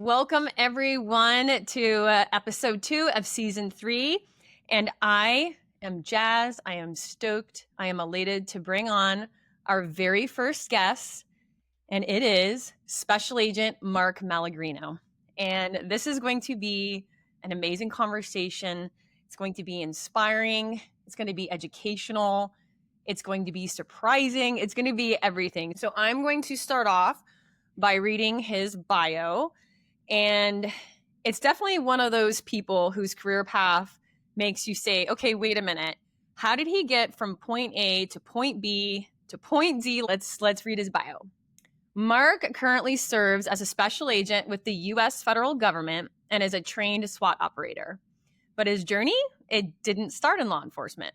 Welcome, everyone, to episode 2 of season 3. And I am jazzed. I am stoked. I am elated to bring on our very first guest, and it is Special Agent Mark Malogrino. And this is going to be an amazing conversation. It's going to be inspiring. It's going to be educational. It's going to be surprising. It's going to be everything. So I'm going to start off by reading his bio. And it's definitely one of those people whose career path makes you say, okay, wait a minute. How did he get from point A to point B to point Z? Let's read his bio. Mark currently serves as a special agent with the U.S. federal government and is a trained SWAT operator. But his journey, it didn't start in law enforcement.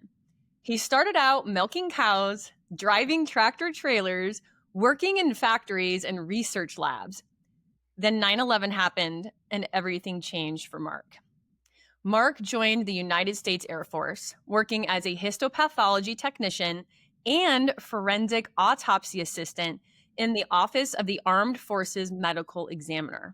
He started out milking cows, driving tractor trailers, working in factories and research labs. Then 9/11 happened and everything changed for Mark. Mark joined the United States Air Force, working as a histopathology technician and forensic autopsy assistant in the Office of the Armed Forces Medical Examiner.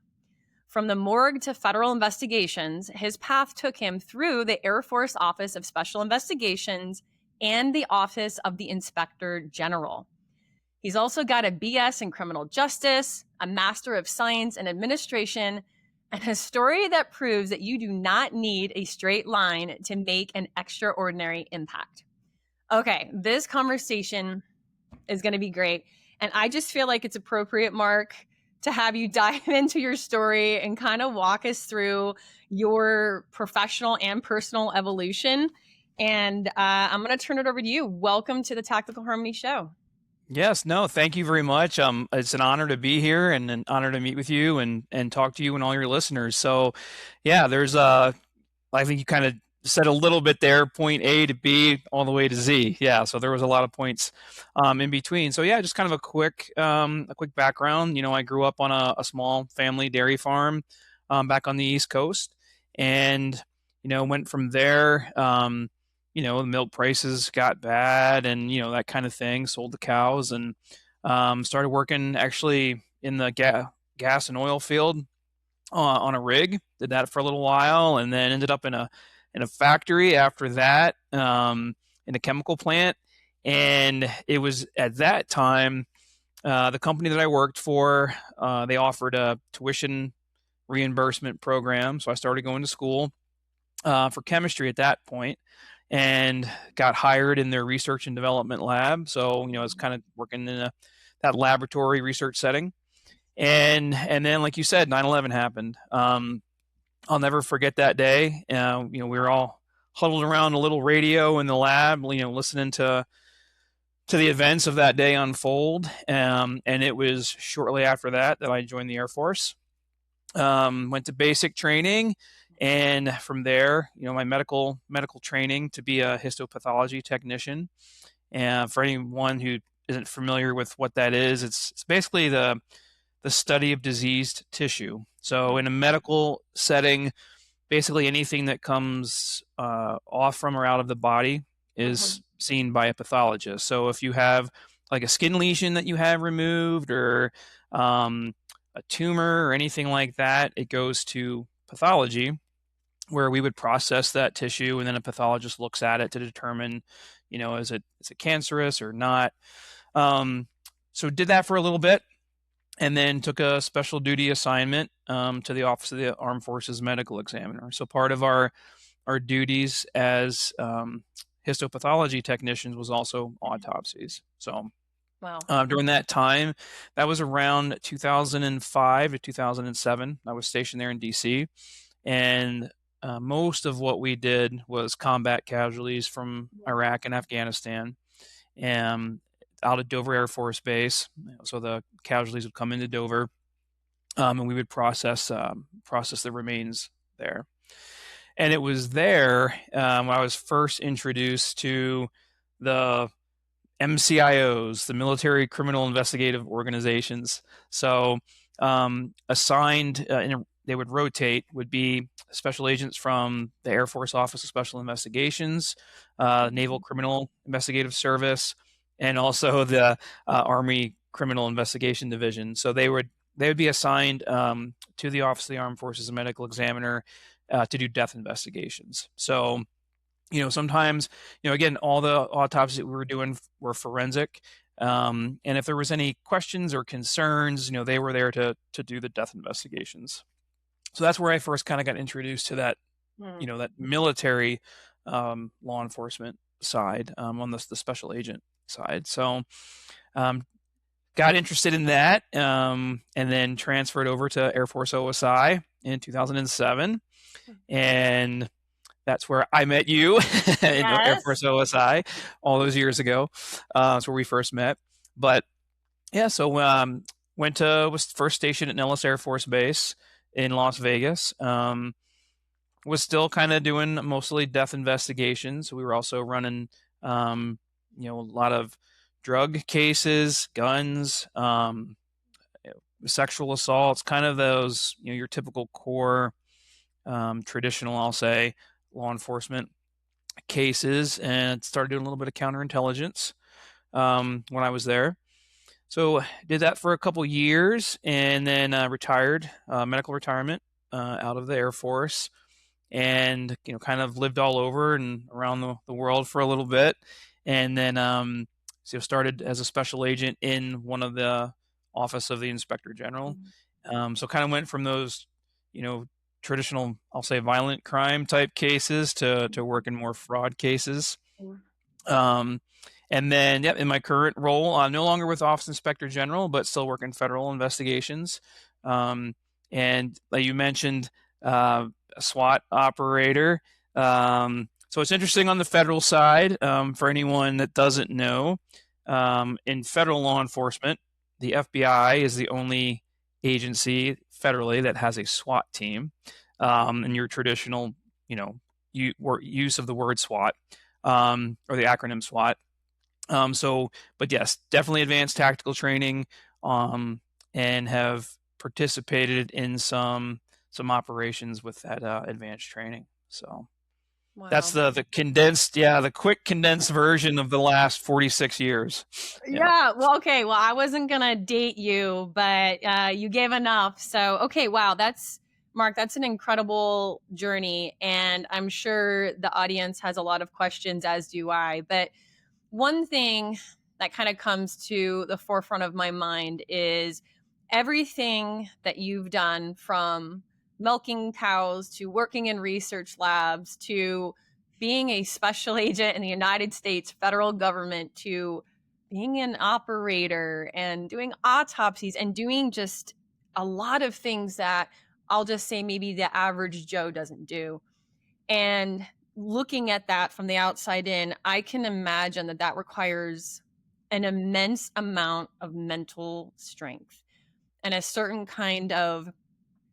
From the morgue to federal investigations, his path took him through the Air Force Office of Special Investigations and the Office of the Inspector General. He's also got a BS in criminal justice, a Master of Science in Administration, and a story that proves that you do not need a straight line to make an extraordinary impact. Okay, this conversation is going to be great. And I just feel like it's appropriate, Mark, to have you dive into your story and kind of walk us through your professional and personal evolution. And I'm going to turn it over to you. Welcome to the Tactical Harmony Show. Yes, no, thank you very much. It's an honor to be here and an honor to meet with you and talk to you and all your listeners. So, yeah, there's I think you kind of said a little bit there, point A to B all the way to Z. Yeah, so there was a lot of points in between. So yeah, just kind of a quick background. You know, I grew up on a small family dairy farm back on the East Coast, and went from there. The milk prices got bad and, that kind of thing, sold the cows and started working actually in the gas and oil field on a rig, did that for a little while and then ended up in a factory after that, in a chemical plant. And it was at that time, the company that I worked for, they offered a tuition reimbursement program. So I started going to school for chemistry at that point, and got hired in their research and development lab. So, I was kind of working in that laboratory research setting. And then, like you said, 9/11 happened. I'll never forget that day. We were all huddled around a little radio in the lab, listening to the events of that day unfold. And it was shortly after that I joined the Air Force. Went to basic training. And from there, my medical training to be a histopathology technician. And for anyone who isn't familiar with what that is, it's basically the study of diseased tissue. So in a medical setting, basically anything that comes off from or out of the body is seen by a pathologist. So if you have like a skin lesion that you have removed or a tumor or anything like that, it goes to pathology, where we would process that tissue and then a pathologist looks at it to determine, is it cancerous or not. So did that for a little bit and then took a special duty assignment to the Office of the Armed Forces Medical Examiner. So part of our duties as histopathology technicians was also autopsies. So wow. During that time, that was around 2005 to 2007. I was stationed there in D.C. and most of what we did was combat casualties from Iraq and Afghanistan, and out at Dover Air Force Base. So the casualties would come into Dover, and we would process the remains there. And it was there when I was first introduced to the MCIOs, the Military Criminal Investigative Organizations. So assigned they would rotate, would be special agents from the Air Force Office of Special Investigations, Naval Criminal Investigative Service, and also the Army Criminal Investigation Division. So they would they would be assigned to the Office of the Armed Forces Medical Examiner to do death investigations. So, sometimes, again, all the autopsies that we were doing were forensic. And if there was any questions or concerns, they were there to do the death investigations. So that's where I first kind of got introduced to that, that military law enforcement side on the special agent side. So got interested in that and then transferred over to Air Force OSI in 2007. And that's where I met you in Air Force OSI all those years ago. That's where we first met. But yeah, so was first stationed at Nellis Air Force Base in Las Vegas. Was still kind of doing mostly death investigations. We were also running, a lot of drug cases, guns, sexual assaults, kind of those, your typical core, traditional, I'll say, law enforcement cases, and started doing a little bit of counterintelligence when I was there. So did that for a couple years, and then retired, medical retirement out of the Air Force, and kind of lived all over and around the world for a little bit, and then started as a special agent in one of the Office of the Inspector General. So kind of went from those, traditional, I'll say, violent crime type cases to working more fraud cases. And then, in my current role, I'm no longer with Office Inspector General, but still working federal investigations. And like you mentioned, a SWAT operator. So it's interesting on the federal side, for anyone that doesn't know. In federal law enforcement, the FBI is the only agency federally that has a SWAT team, and your traditional, use of the word SWAT, or the acronym SWAT. But yes, definitely advanced tactical training, and have participated in some operations with that advanced training. So wow. That's the condensed, the quick condensed version of the last 46 years. Yeah. Well, okay. Well, I wasn't going to date you, but you gave enough. So, okay. Wow. Mark, that's an incredible journey. And I'm sure the audience has a lot of questions, as do I. But one thing that kind of comes to the forefront of my mind is everything that you've done, from milking cows to working in research labs to being a special agent in the United States federal government to being an operator and doing autopsies and doing just a lot of things that I'll just say maybe the average Joe doesn't do. And looking at that from the outside in, I can imagine that requires an immense amount of mental strength and a certain kind of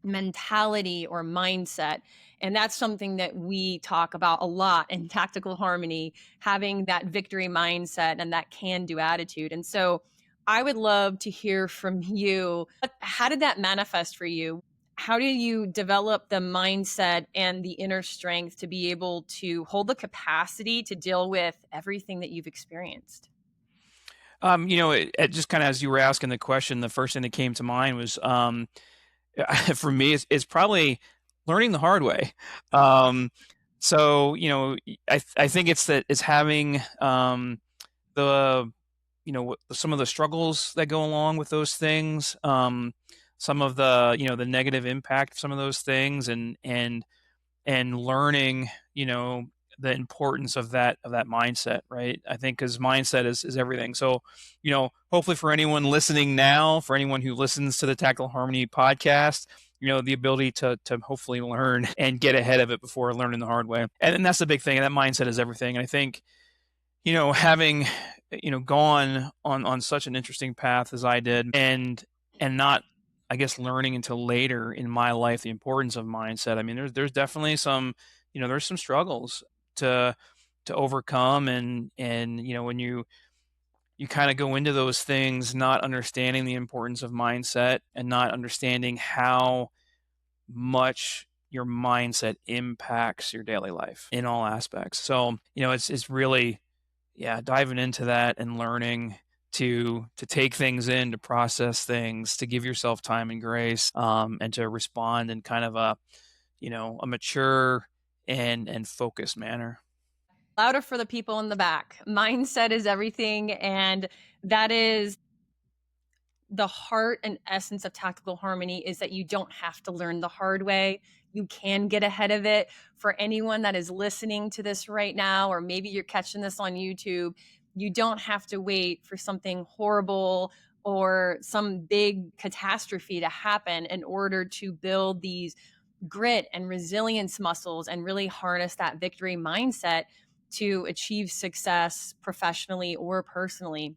mentality or mindset. And that's something that we talk about a lot in Tactical Harmony, having that victory mindset and that can-do attitude. And so I would love to hear from you. How did that manifest for you? How do you develop the mindset and the inner strength to be able to hold the capacity to deal with everything that you've experienced? It just kind of, as you were asking the question, the first thing that came to mind was, for me, it's probably learning the hard way. So, I think it's having the, some of the struggles that go along with those things, some of the, the negative impact of some of those things, and learning, the importance of that mindset, right? I think because mindset is everything. So, hopefully for anyone listening now, for anyone who listens to the Tactical Harmony podcast, the ability to hopefully learn and get ahead of it before learning the hard way. And that's the big thing. That mindset is everything. And I think, having, gone on such an interesting path as I did, and not, I guess, learning until later in my life the importance of mindset. I mean, there's definitely some, there's some struggles to overcome, and when you kind of go into those things not understanding the importance of mindset and not understanding how much your mindset impacts your daily life in all aspects. So, it's really, diving into that and learning to take things in, to process things, to give yourself time and grace, and to respond in kind of a mature and focused manner. Louder for the people in the back. Mindset is everything. And that is the heart and essence of tactical harmony, is that you don't have to learn the hard way. You can get ahead of it. For anyone that is listening to this right now, or maybe you're catching this on YouTube, you don't have to wait for something horrible or some big catastrophe to happen in order to build these grit and resilience muscles and really harness that victory mindset to achieve success professionally or personally.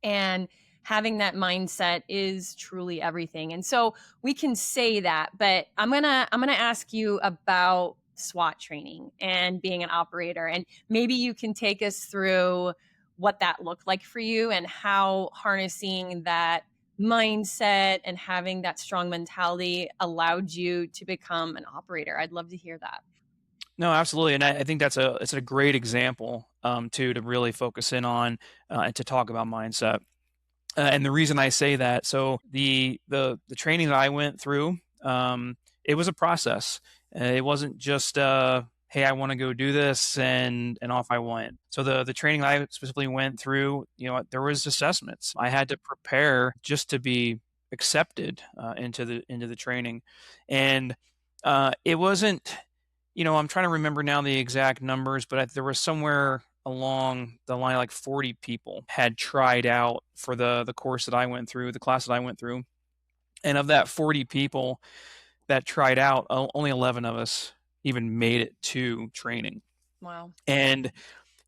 And having that mindset is truly everything. And so we can say that, but I'm going to ask you about SWAT training and being an operator, and maybe you can take us through what that looked like for you and how harnessing that mindset and having that strong mentality allowed you to become an operator. I'd love to hear that. No, absolutely, and I think it's a great example, too, to really focus in on, and to talk about mindset. And the reason I say that, so the training that I went through, it was a process. It wasn't just, hey, I want to go do this, and off I went. So the training I specifically went through, there was assessments. I had to prepare just to be accepted into the training, and it wasn't. I'm trying to remember now the exact numbers, but there was somewhere along the line like 40 people had tried out for the course that I went through, the class that I went through. And of that 40 people that tried out, only 11 of us even made it to training. Wow. And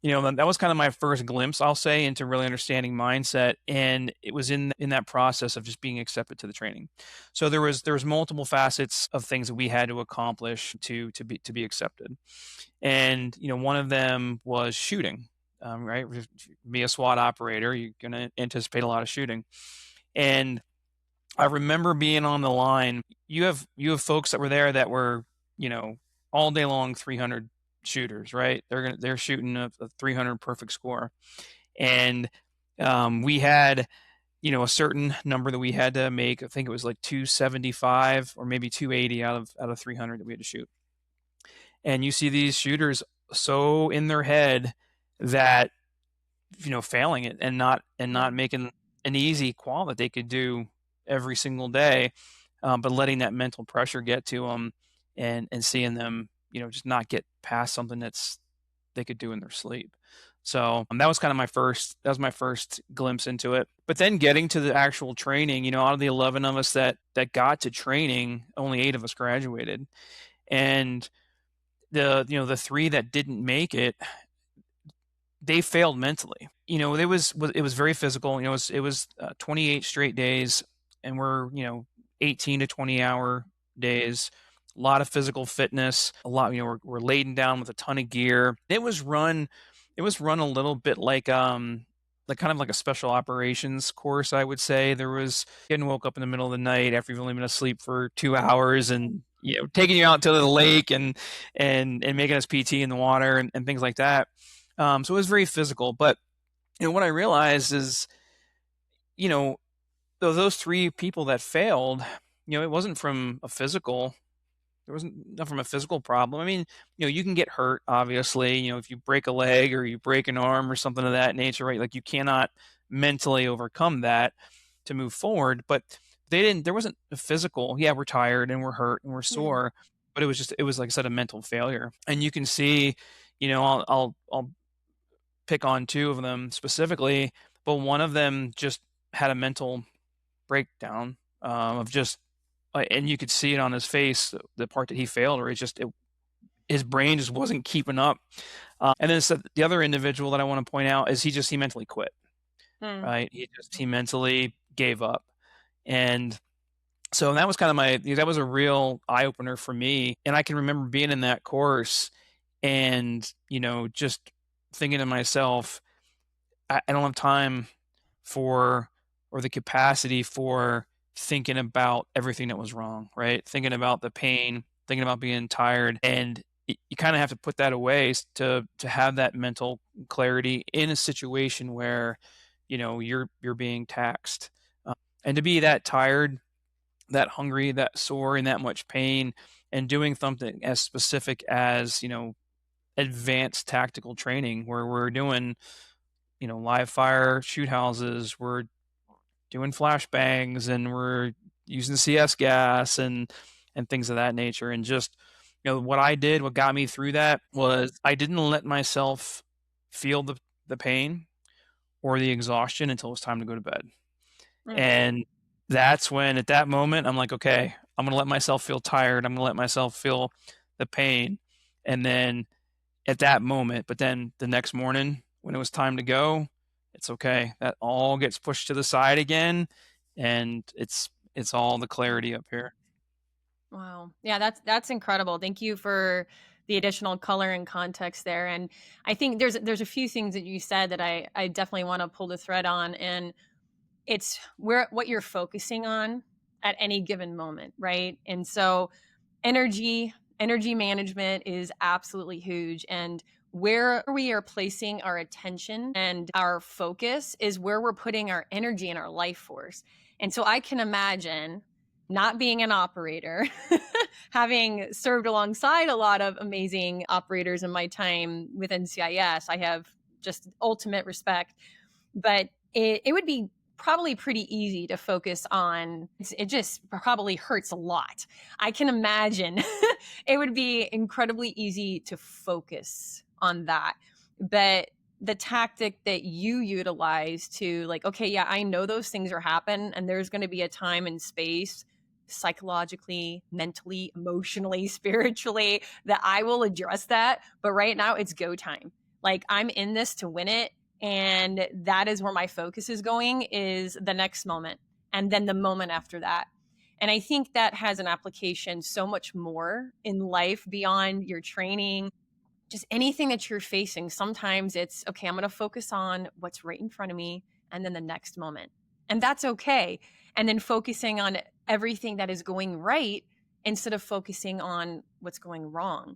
that was kind of my first glimpse, I'll say, into really understanding mindset, and it was in that process of just being accepted to the training. So there was multiple facets of things that we had to accomplish to be accepted, and one of them was shooting. Right, be a SWAT operator, you're going to anticipate a lot of shooting, and I remember being on the line. You have folks that were there that were all day long 300 shooters, right? They're shooting a 300 perfect score, and we had a certain number that we had to make. I think it was like 275 or maybe 280 out of 300 that we had to shoot. And you see these shooters so in their head that failing it and not making an easy qual that they could do every single day, but letting that mental pressure get to them, and seeing them just not get past something that's they could do in their sleep. So that was my first glimpse into it. But then getting to the actual training, out of the 11 of us that got to training, only 8 of us graduated, and the 3 that didn't make it, they failed mentally. It was very physical. It was 28 straight days, and we're 18 to 20-hour days. A lot of physical fitness. A lot. We're laden down with a ton of gear. It was run a little bit like kind of like a special operations course, I would say. There was getting woke up in the middle of the night after you've only been asleep for 2 hours, and taking you out to the lake and making us PT in the water and things like that. So it was very physical. But what I realized is, those 3 people that failed, it wasn't from a physical. There wasn't not from a physical problem. I mean, you can get hurt, obviously. If you break a leg or you break an arm or something of that nature, right? Like, you cannot mentally overcome that to move forward. But they didn't. There wasn't a physical. Yeah, we're tired and we're hurt and we're sore, but it was like I said, a mental failure. And you can see, I'll pick on 2 of them specifically, but one of them just had a mental breakdown, of just, and you could see it on his face, the part that he failed, or his brain just wasn't keeping up. And then the other individual that I want to point out is he mentally quit, right? He mentally gave up. And so that was that was a real eye opener for me. And I can remember being in that course and, just thinking to myself, I don't have time or the capacity for thinking about everything that was wrong, right? Thinking about the pain, thinking about being tired, and you kind of have to put that away to have that mental clarity in a situation where you're being taxed. And to be that tired, that hungry, that sore, in that much pain, and doing something as specific as, advanced tactical training where we're doing, live fire shoot houses, we're doing flashbangs, and we're using CS gas and things of that nature. And just, what got me through that was I didn't let myself feel the pain or the exhaustion until it was time to go to bed. Mm. And that's when, at that moment, I'm like, okay, I'm going to let myself feel tired. I'm going to let myself feel the pain. And then at that moment, but then the next morning when it was time to go, it's okay. That all gets pushed to the side again. And it's all the clarity up here. Wow. Yeah, that's incredible. Thank you for the additional color and context there. And I think there's a few things that you said that I definitely want to pull the thread on, and it's what you're focusing on at any given moment, right? And so energy management is absolutely huge, and where we are placing our attention and our focus is where we're putting our energy and our life force. And so I can imagine, not being an operator, having served alongside a lot of amazing operators in my time with NCIS, I have just ultimate respect. But it would be probably pretty easy to focus on. It just probably hurts a lot. I can imagine it would be incredibly easy to focus on that. But the tactic that you utilize to, like, okay, yeah, I know those things are happen, and there's going to be a time and space, psychologically, mentally, emotionally, spiritually, that I will address that. But right now it's go time. Like, I'm in this to win it, and that is where my focus is going, is the next moment and then the moment after that. And I think that has an application so much more in life beyond your training, just anything that you're facing. Sometimes it's, okay, I'm going to focus on what's right in front of me and then the next moment. And that's okay. And then focusing on everything that is going right instead of focusing on what's going wrong.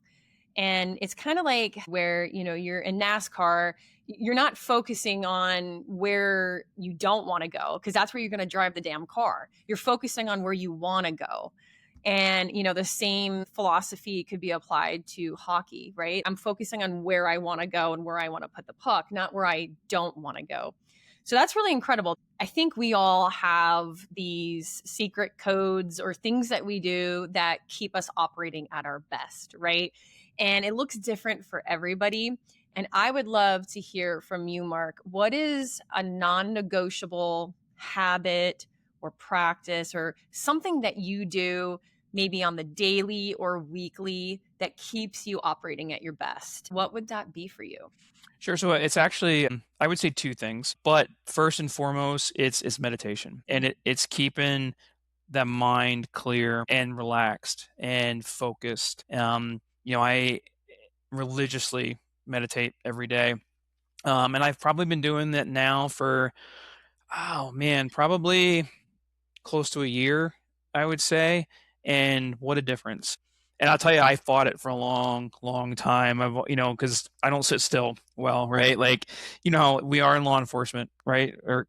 And it's kind of like where, you're in NASCAR, you're not focusing on where you don't want to go, because that's where you're going to drive the damn car. You're focusing on where you want to go. And, the same philosophy could be applied to hockey, right? I'm focusing on where I want to go and where I want to put the puck, not where I don't want to go. So that's really incredible. I think we all have these secret codes or things that we do that keep us operating at our best, right? And it looks different for everybody. And I would love to hear from you, Mark. What is a non-negotiable habit or practice or something that you do maybe on the daily or weekly that keeps you operating at your best? What would that be for you? Sure. So it's actually, I would say two things, but first and foremost, it's meditation, and it's keeping the mind clear and relaxed and focused. I religiously meditate every day. And I've probably been doing that now for, oh man, probably close to a year, I would say. And what a difference. And I'll tell you, I fought it for a long, long time. Because I don't sit still well, right? Like, we are in law enforcement, right? Or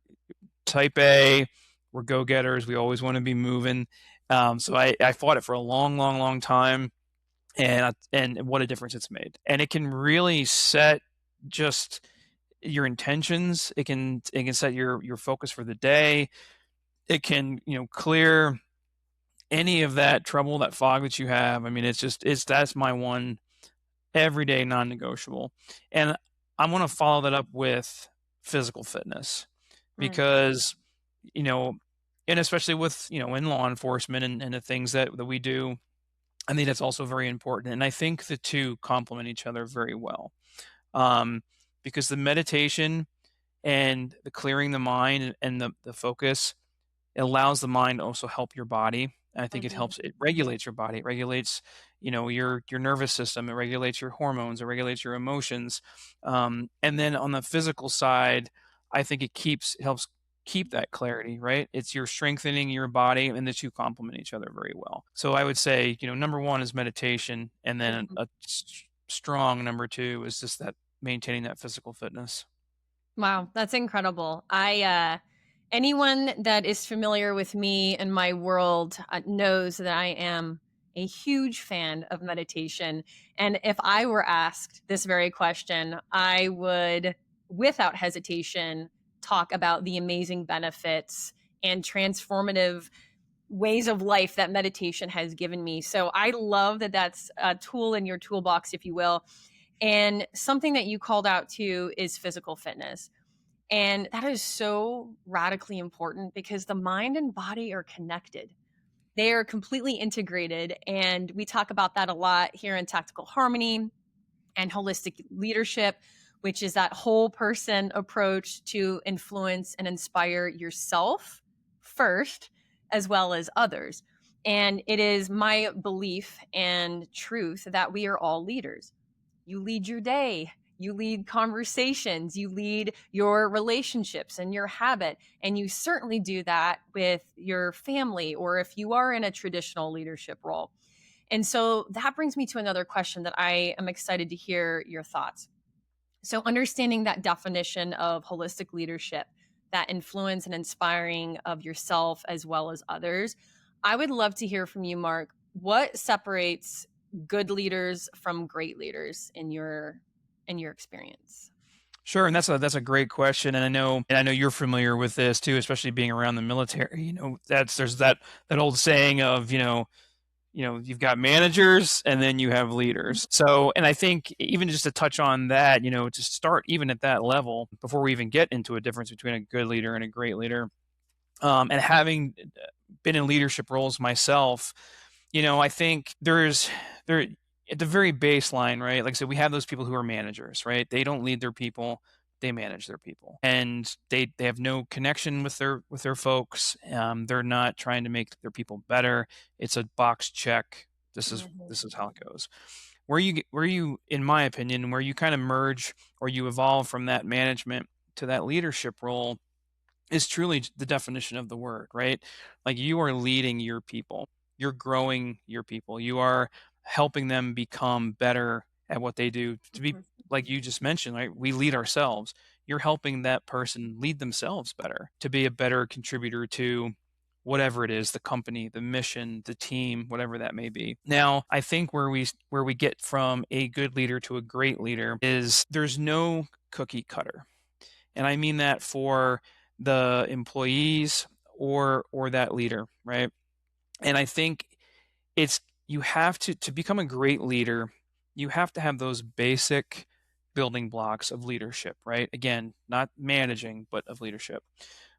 type A, we're go-getters. We always want to be moving. So I fought it for a long, long, long time. And what a difference it's made. And it can really set just your intentions. It can set your focus for the day. It can, clear any of that trouble, that fog that you have. I mean, that's my one everyday non-negotiable. And I want to follow that up with physical fitness, because, and especially with, in law enforcement and the things that we do, I think that's also very important. And I think the two complement each other very well. Because the meditation and the clearing the mind and the focus, it allows the mind to also help your body. And I think it regulates your body. It regulates, your nervous system. It regulates your hormones. It regulates your emotions. And then on the physical side, I think it helps keep that clarity, right? You're strengthening your body, and the two complement each other very well. So I would say, number one is meditation, and then a strong number two is just that maintaining that physical fitness. Wow, that's incredible. Anyone that is familiar with me and my world knows that I am a huge fan of meditation. And if I were asked this very question, I would, without hesitation, talk about the amazing benefits and transformative ways of life that meditation has given me. So I love that that's a tool in your toolbox, if you will. And something that you called out too is physical fitness. And that is so radically important because the mind and body are connected. They are completely integrated. And we talk about that a lot here in Tactical Harmony and holistic leadership, which is that whole person approach to influence and inspire yourself first, as well as others. And it is my belief and truth that we are all leaders. You lead your day, you lead conversations, you lead your relationships and your habit. And you certainly do that with your family or if you are in a traditional leadership role. And so that brings me to another question that I am excited to hear your thoughts. So, understanding that definition of holistic leadership, that influence and inspiring of yourself as well as others, I would love to hear from you, Mark. What separates good leaders from great leaders in your experience? Sure, and that's a great question, and I know you're familiar with this too, especially being around the military. There's that old saying of you've got managers and then you have leaders. So, and I think even just to touch on that, to start even at that level before we even get into a difference between a good leader and a great leader, and having been in leadership roles myself, I think there at the very baseline, right? Like I said, we have those people who are managers, right? They don't lead their people, they manage their people, and they have no connection with their folks. They're not trying to make their people better. It's a box check. This is how it goes. Where you, in my opinion, where you kind of merge or you evolve from that management to that leadership role is truly the definition of the word, right? Like you are leading your people, you're growing your people, you are helping them become better at what they do. To be like you just mentioned, right? We lead ourselves. You're helping that person lead themselves better, to be a better contributor to whatever it is, the company, the mission, the team, whatever that may be. Now, I think where we get from a good leader to a great leader is there's no cookie cutter. And I mean that for the employees or that leader, right? And I think it's you have to become a great leader, you have to have those basic building blocks of leadership, right? Again, not managing, but of leadership.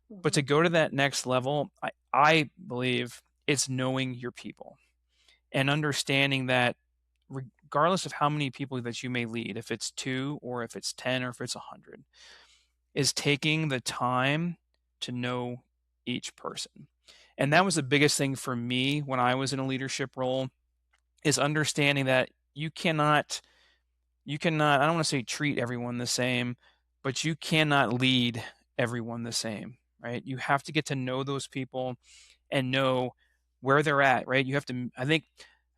But to go to that next level, I believe it's knowing your people and understanding that regardless of how many people that you may lead, if it's 2 or if it's 10 or if it's 100, is taking the time to know each person. And that was the biggest thing for me when I was in a leadership role, is understanding that you cannot, I don't want to say treat everyone the same, but you cannot lead everyone the same, right? You have to get to know those people and know where they're at, right? You have to, I think,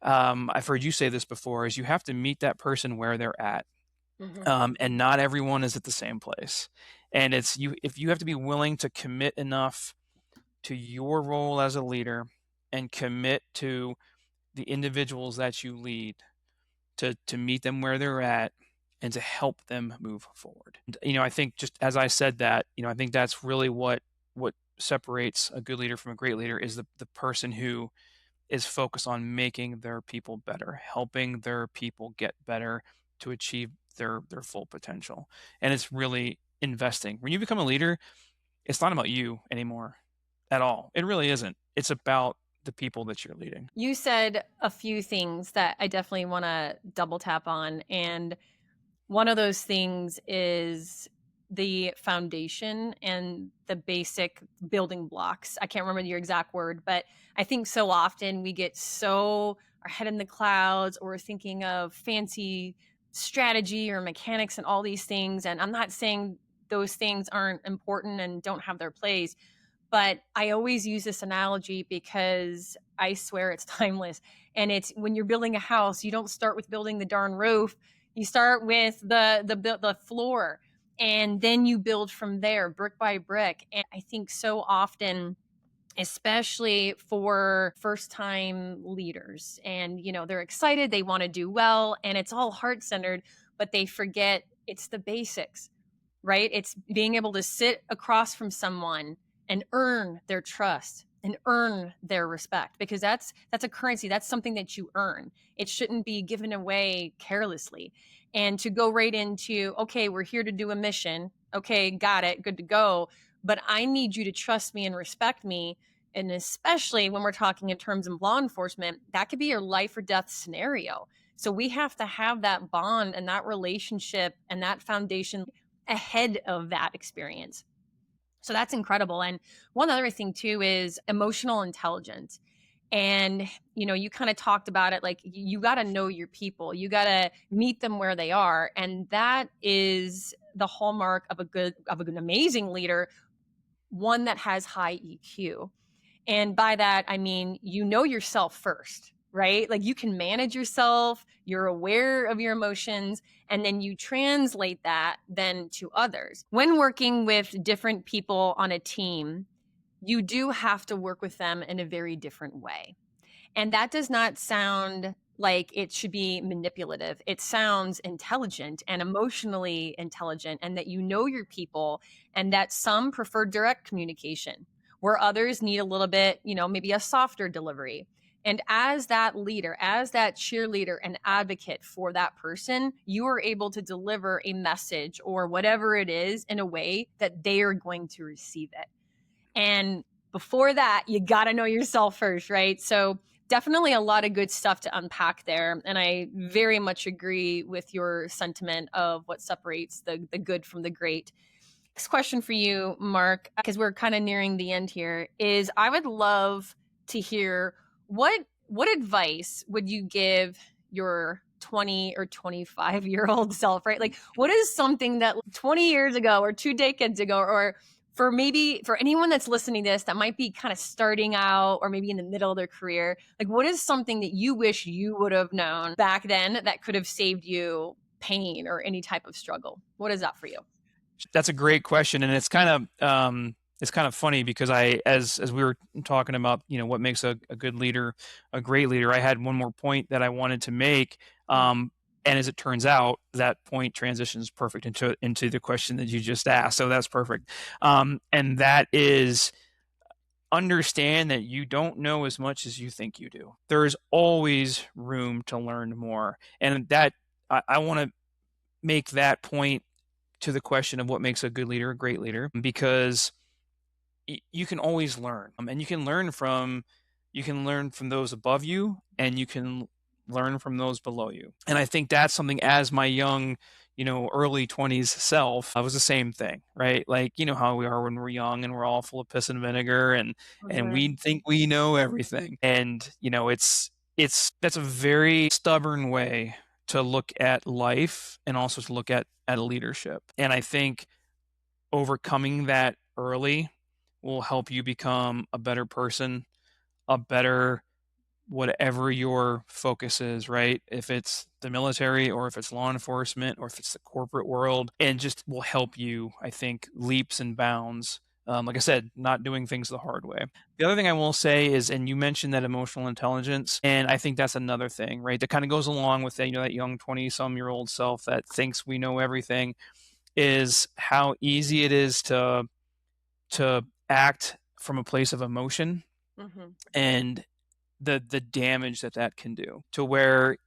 I've heard you say this before, is you have to meet that person where they're at. And not everyone is at the same place. And it's you if you have to be willing to commit enough to your role as a leader and commit to the individuals that you lead to meet them where they're at and to help them move forward. And, I think just as I said that, I think that's really what separates a good leader from a great leader is the person who is focused on making their people better, helping their people get better to achieve their full potential. And it's really investing. When you become a leader, it's not about you anymore at all. It really isn't. It's about the people that you're leading. You said a few things that I definitely want to double tap on. And one of those things is the foundation and the basic building blocks. I can't remember your exact word, but I think so often we get so our head in the clouds or we're thinking of fancy strategy or mechanics and all these things. And I'm not saying those things aren't important and don't have their place, but I always use this analogy because I swear it's timeless. And it's when you're building a house, you don't start with building the darn roof. You start with the floor. And then you build from there, brick by brick. And I think so often, especially for first time leaders, and they're excited, they want to do well, and it's all heart centered, but they forget it's the basics, right? It's being able to sit across from someone and earn their trust and earn their respect, because that's a currency. That's something that you earn. It shouldn't be given away carelessly. And to go right into, okay, we're here to do a mission. Okay, got it. Good to go. But I need you to trust me and respect me. And especially when we're talking in terms of law enforcement, that could be your life or death scenario. So we have to have that bond and that relationship and that foundation ahead of that experience. So that's incredible. And one other thing too is emotional intelligence. And you kind of talked about it, like you got to know your people, you got to meet them where they are, and that is the hallmark of an amazing leader, one that has high EQ. And by that, I mean, yourself first, right? Like you can manage yourself, you're aware of your emotions, and then you translate that then to others. When working with different people on a team, you do have to work with them in a very different way. And that does not sound like it should be manipulative. It sounds intelligent and emotionally intelligent, and that your people, and that some prefer direct communication, where others need a little bit, maybe a softer delivery. And as that leader, as that cheerleader and advocate for that person, you are able to deliver a message or whatever it is in a way that they are going to receive it. And before that, you got to know yourself first, right? So definitely a lot of good stuff to unpack there. And I very much agree with your sentiment of what separates the good from the great. Next question for you, Mark, because we're kind of nearing the end here, is I would love to hear what advice would you give your 20 or 25-year-old self, right? Like, what is something that 20 years ago or 2 decades ago, or for anyone that's listening to this that might be kind of starting out or maybe in the middle of their career, like what is something that you wish you would have known back then that could have saved you pain or any type of struggle? What is that for you? That's a great question, and it's kind of funny because as we were talking about, what makes a good leader, a great leader, I had one more point that I wanted to make. And as it turns out, that point transitions perfect into the question that you just asked. So that's perfect. And that is, understand that you don't know as much as you think you do. There is always room to learn more. And that I want to make that point to the question of what makes a good leader a great leader, because you can always learn, and you can learn from those above you, and you can learn from those below you. And I think that's something, as my young, early 20s self, I was the same thing, right? Like, how we are when we're young and we're all full of piss and vinegar, and we think we know everything. And, that's a very stubborn way to look at life, and also to look at leadership. And I think overcoming that early will help you become a better person, a better whatever your focus is, right? If it's the military, or if it's law enforcement, or if it's the corporate world, and just will help you, I think, leaps and bounds. Like I said, not doing things the hard way. The other thing I will say is, and you mentioned that emotional intelligence, and I think that's another thing, right? That kind of goes along with that, that young 20-some-year-old self that thinks we know everything, is how easy it is to act from a place of emotion, and the damage that can do, to where,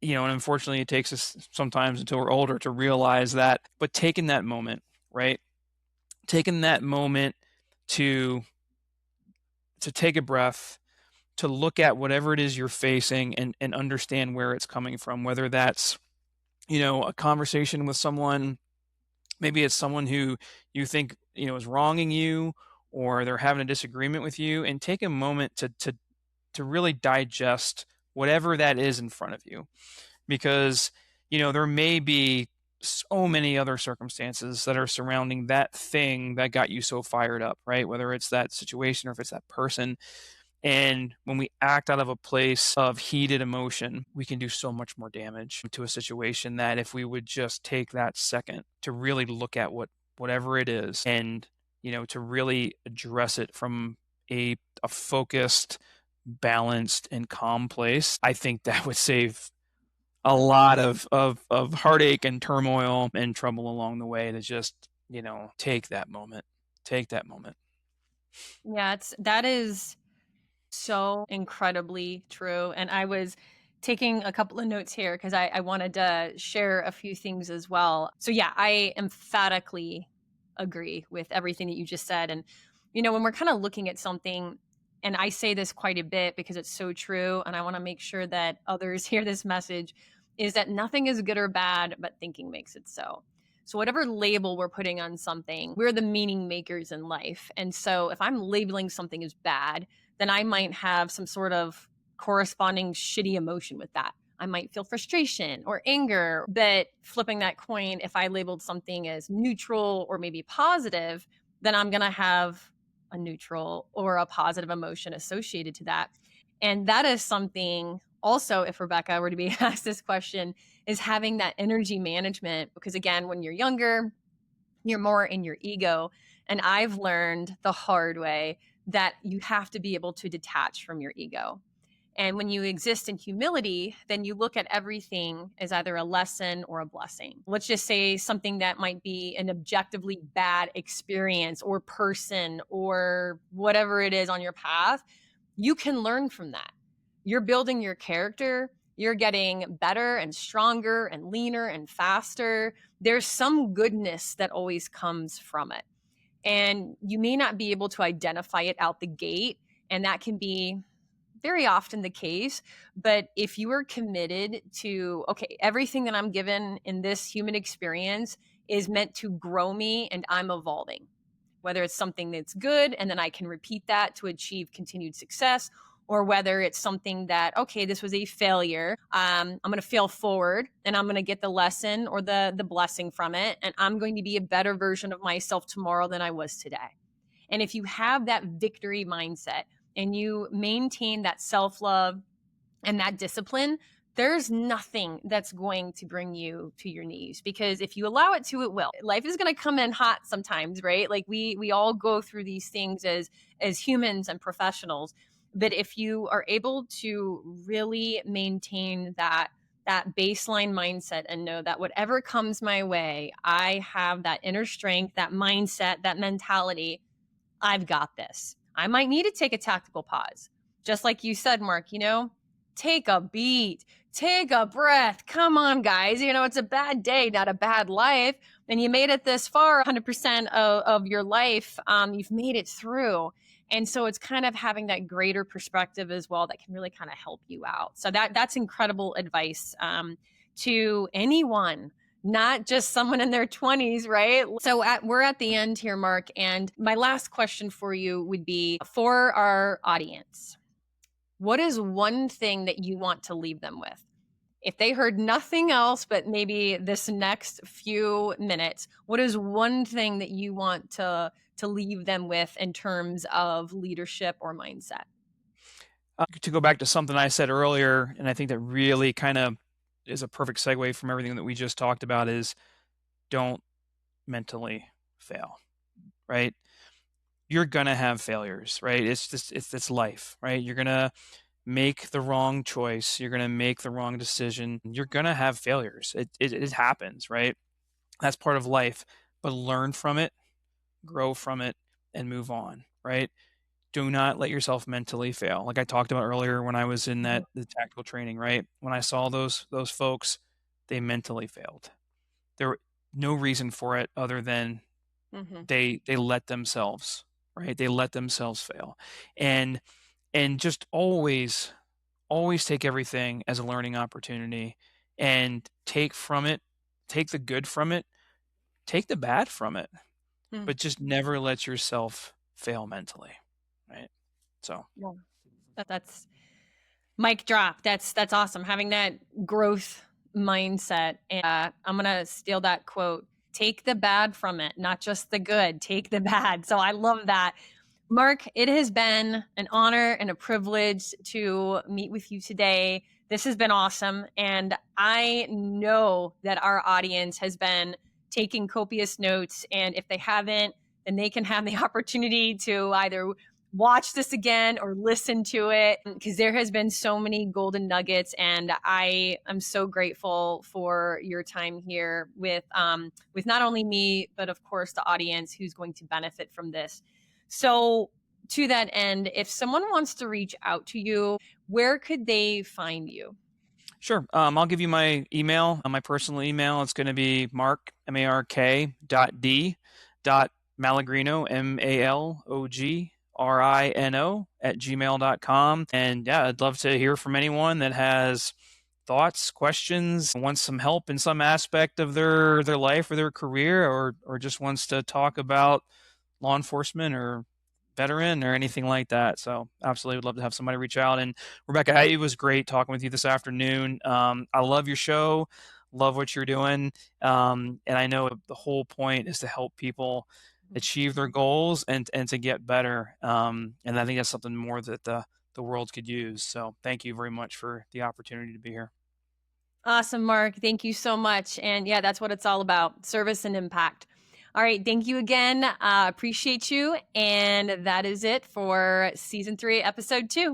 and unfortunately it takes us sometimes until we're older to realize that. But taking that moment, right? Taking that moment to take a breath, to look at whatever it is you're facing, and understand where it's coming from, whether that's, a conversation with someone, maybe it's someone who you think, is wronging you, or they're having a disagreement with you, and take a moment to really digest whatever that is in front of you. Because, there may be so many other circumstances that are surrounding that thing that got you so fired up, right? Whether it's that situation or if it's that person. And when we act out of a place of heated emotion, we can do so much more damage to a situation that if we would just take that second to really look at whatever it is and, to really address it from a focused, balanced, and calm place, I think that would save a lot of heartache and turmoil and trouble along the way to just, take that moment. Take that moment. Yeah, that is so incredibly true. And I was taking a couple of notes here because I wanted to share a few things as well. So, yeah, I emphatically agree with everything that you just said. And, when we're kind of looking at something, and I say this quite a bit because it's so true, and I want to make sure that others hear this message, is that nothing is good or bad, but thinking makes it so. So, whatever label we're putting on something, we're the meaning makers in life. And so, if I'm labeling something as bad, then I might have some sort of corresponding shitty emotion with that. I might feel frustration or anger. But flipping that coin, if I labeled something as neutral or maybe positive, then I'm going to have a neutral or a positive emotion associated to that. And that is something also, if Rebecca were to be asked this question, is having that energy management. Because again, when you're younger, you're more in your ego. And I've learned the hard way that you have to be able to detach from your ego. And when you exist in humility, then you look at everything as either a lesson or a blessing. Let's just say something that might be an objectively bad experience or person or whatever it is on your path. You can learn from that. You're building your character. You're getting better and stronger and leaner and faster. There's some goodness that always comes from it. And you may not be able to identify it out the gate. And that can be very often the case. But if you are committed to, okay, everything that I'm given in this human experience is meant to grow me and I'm evolving, whether it's something that's good and then I can repeat that to achieve continued success, or whether it's something that, okay, this was a failure. I'm going to fail forward and I'm going to get the lesson or the blessing from it. And I'm going to be a better version of myself tomorrow than I was today. And if you have that victory mindset and you maintain that self-love and that discipline, there's nothing that's going to bring you to your knees, because if you allow it to, it will. Life is going to come in hot sometimes, right? Like we all go through these things as humans and professionals. But if you are able to really maintain that baseline mindset and know that whatever comes my way, I have that inner strength, that mindset, that mentality, I've got this. I might need to take a tactical pause. Just like you said, Mark, take a beat, take a breath. Come on, guys. It's a bad day, not a bad life. And you made it this far, 100% of your life. You've made it through. And so it's kind of having that greater perspective as well that can really kind of help you out. So that's incredible advice to anyone, not just someone in their 20s, right? So we're at the end here, Mark. And my last question for you would be, for our audience, what is one thing that you want to leave them with? If they heard nothing else but maybe this next few minutes, what is one thing that you want to leave them with in terms of leadership or mindset? To go back to something I said earlier, and I think that really kind of is a perfect segue from everything that we just talked about, is don't mentally fail, right? You're gonna have failures, right? It's life, right? You're gonna make the wrong choice. You're gonna make the wrong decision. You're gonna have failures. It happens, right? That's part of life. But learn from it, grow from it, and move on, right? Do not let yourself mentally fail. Like I talked about earlier when I was in the tactical training, right? When I saw those folks, they mentally failed. There were no reason for it other than they let themselves, right? They let themselves fail. And just always take everything as a learning opportunity and take from it, take the good from it, take the bad from it, but just never let yourself fail mentally, right? So Yeah, that's mic drop. That's awesome. Having that growth mindset. And I'm gonna steal that quote. Take the bad from it, not just the good. Take the bad. So I love that. Mark, it has been an honor and a privilege to meet with you today. This has been awesome. And I know that our audience has been taking copious notes. And if they haven't, then they can have the opportunity to either watch this again or listen to it, because there has been so many golden nuggets. And I am so grateful for your time here with not only me, but of course the audience who's going to benefit from this. So, to that end, if someone wants to reach out to you, where could they find you? Sure. I'll give you my email, my personal email. It's going to be mark, M-A-R-K, dot Malogrino, Malogrino, @gmail.com. And yeah, I'd love to hear from anyone that has thoughts, questions, wants some help in some aspect of their life or their career, or just wants to talk about law enforcement or veteran or anything like that. So absolutely would love to have somebody reach out. And Rebecca, it was great talking with you this afternoon. I love your show, love what you're doing. And I know the whole point is to help people achieve their goals and to get better. And I think that's something more that the world could use. So thank you very much for the opportunity to be here. Awesome, Mark. Thank you so much. And yeah, that's what it's all about, service and impact. All right. Thank you again. Appreciate you. And that is it for season 3, episode 2.